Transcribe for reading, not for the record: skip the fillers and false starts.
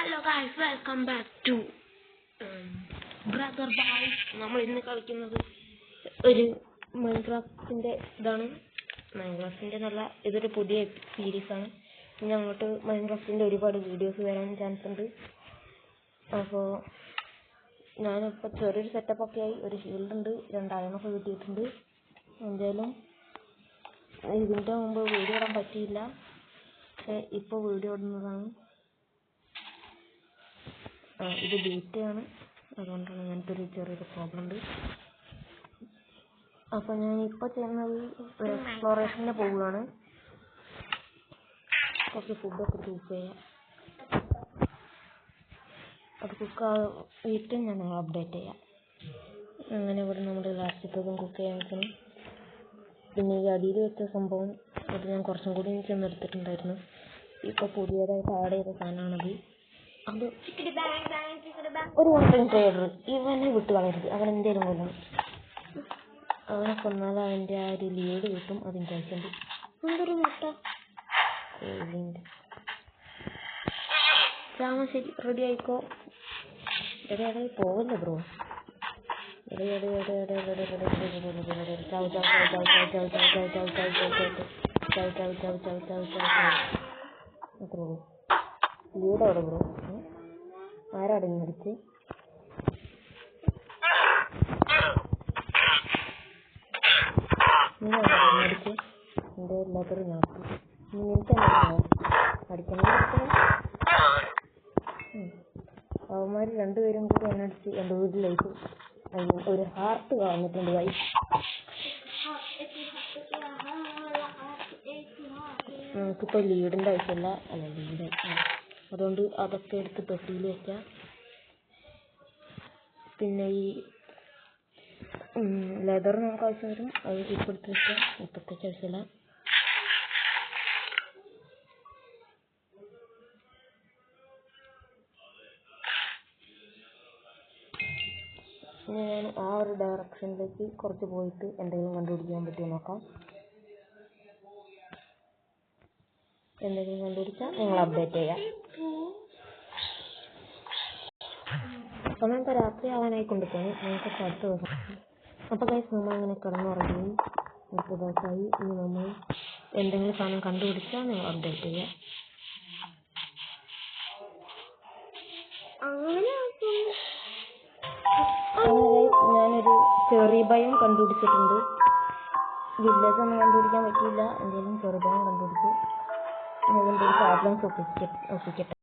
Hello guys, welcome back to brother boys. നമ്മൾ ഇന്ന് കളിക്കുന്നത് ഒരു മൈൻക്രാഫ്റ്റിൻ്റെ ഇതാണ്. മൈൻക്രാഫ്റ്റിൻ്റെ നല്ല ഇതൊരു പുതിയ സീരീസാണ്. ഇനി അങ്ങോട്ട് മൈൻക്രാഫ്റ്റിൻ്റെ ഒരുപാട് വീഡിയോസ് വരാൻ ചാൻസ് ഉണ്ട്. അപ്പോൾ ഞാനിപ്പോൾ ചെറിയൊരു സെറ്റപ്പൊക്കെ ആയി. ഒരു ഷീൽഡുണ്ട്, 2 അയണൊക്കെ കിട്ടിയിട്ടുണ്ട്. എന്തായാലും ഇതിൻ്റെ മുമ്പ് വീഡിയോ ഇടാൻ പറ്റിയില്ല, പക്ഷേ ഇപ്പോൾ വീഡിയോ ഇടുന്നതാണ്. ഇത് ബീറ്റയാണ്, അതുകൊണ്ടാണ് അങ്ങനത്തെ ഒരു ചെറിയൊരു പ്രോബ്ലം ഉണ്ട്. അപ്പോൾ ഞാൻ ഇപ്പോൾ ചെയ്യുന്നത് ഒരു എക്സ്പ്ലോറേഷന് പോവുകയാണ്. കുറച്ച് ഫുഡൊക്കെ കുക്ക് ചെയ്യാം. അത് കുക്കായിട്ട് ഞാൻ അപ്ഡേറ്റ് ചെയ്യാം. അങ്ങനെ ഇവിടെ നമ്മുടെ ലാസ്റ്റത്തതും കുക്ക് ചെയ്യാൻ വെക്കണം. പിന്നെ ഈ അടിയിൽ വെച്ച സംഭവം അത് ഞാൻ കുറച്ചും കൂടി ചെന്നെടുത്തിട്ടുണ്ടായിരുന്നു. ഇപ്പോൾ പുതിയതായിട്ട് ആഡ് ചെയ്ത സാധനമാണത്. അത് ഒരു കണ്ടന്റ് ട്രേഡർ, ഇവനെ വിട്ട് കളയരുത്. അവൻ എന്തേലും കൊല്ലണം. അവനെ കൊന്നാൽ അവൻ്റെ ആ ഒരു ലീഡ് കിട്ടും. അതിൻ്റെ ആവശ്യമുണ്ട്. എന്തൊരു മുട്ട ശരി, റെഡി ആയിക്കോ. എടേ പോവല്ലേ ബ്രോ? ലീഡോടെ ബ്രോ ആരാടങ്ങി അടിച്ച്? അടിച്ച് എൻ്റെ എല്ലാത്തൊരു ഞാക്ക് നിനക്ക് അടിക്കണം. അവന്മാർ 2 പേരും കൂടി എണ്ണടിച്ച് എൻ്റെ വീട്ടിലേക്ക് ഒരു ഹാർട്ട് വന്നിട്ടുണ്ട്. നമുക്കിപ്പോൾ ലീഡിൻ്റെ ആവശ്യമില്ല, ലീഡ് അതുകൊണ്ട് അതൊക്കെ എടുത്ത് പെട്ടിയിൽ വയ്ക്കാം. പിന്നെ ഈ ലെതർ നമുക്ക് ആവശ്യം വരും, അത് ഇപ്പോൾ എടുത്ത് വയ്ക്കാം. ഇപ്പോഴത്തേക്ക് ആവശ്യമില്ല. ഞാൻ ആ ഒരു ഡയറക്ഷനിലേക്ക് കുറച്ച് പോയിട്ട് എന്തെങ്കിലും കണ്ടുപിടിക്കാൻ പറ്റുമോ നോക്കാം. എന്തെങ്കിലും കണ്ടുപിടിച്ചാൽ നിങ്ങൾ അപ്ഡേറ്റ് ചെയ്യാം. അപ്പോൾ നമുക്ക് രാത്രി ആവാനായി കൊണ്ടുപോയി. നമുക്ക് അടുത്ത ദിവസം. അപ്പോൾ ഗൈസ്, നമ്മൾ അങ്ങനെ കിടന്നുറങ്ങി. അടുത്ത ദിവസമായി. ഇനി നമ്മൾ എന്തെങ്കിലും സാധനം കണ്ടുപിടിച്ചാൽ നിങ്ങൾ അപ്ഡേറ്റ് ചെയ്യാം. ഞാനൊരു ചെറി ഭയം കണ്ടുപിടിച്ചിട്ടുണ്ട്. വില്ലേജ് ഒന്നും കണ്ടുപിടിക്കാൻ പറ്റിയില്ല. എന്തെങ്കിലും ചെറുഭയം കണ്ടുപിടിച്ച് അതിൻ്റെ ഒരു പ്രോബ്ലംസ് ഒപ്പിക്കട്ടെ.